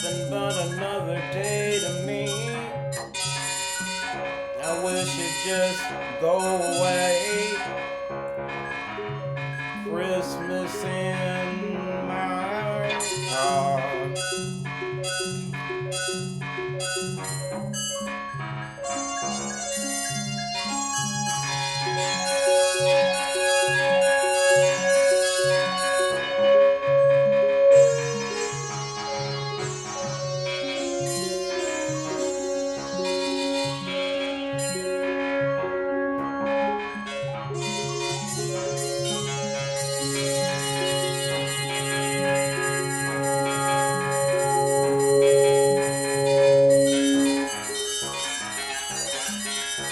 nothing but another day to me. I wish it'd just go away. Christmas in my car.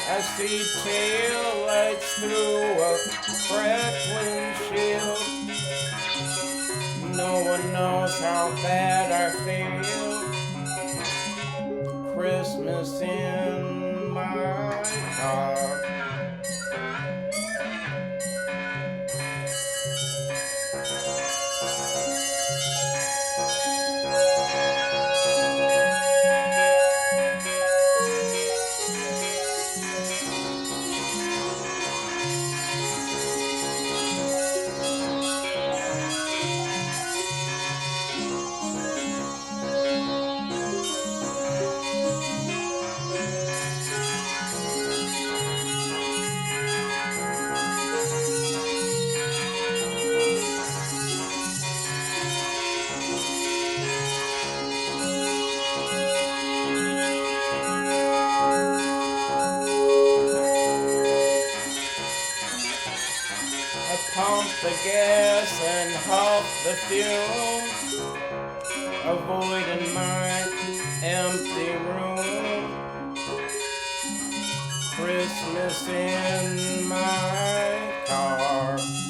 I see tail lights through a cracked windshield. No one knows how bad I feel. Christmas in my car. Pump the gas and huff the fumes, avoiding my empty room. Christmas in my car.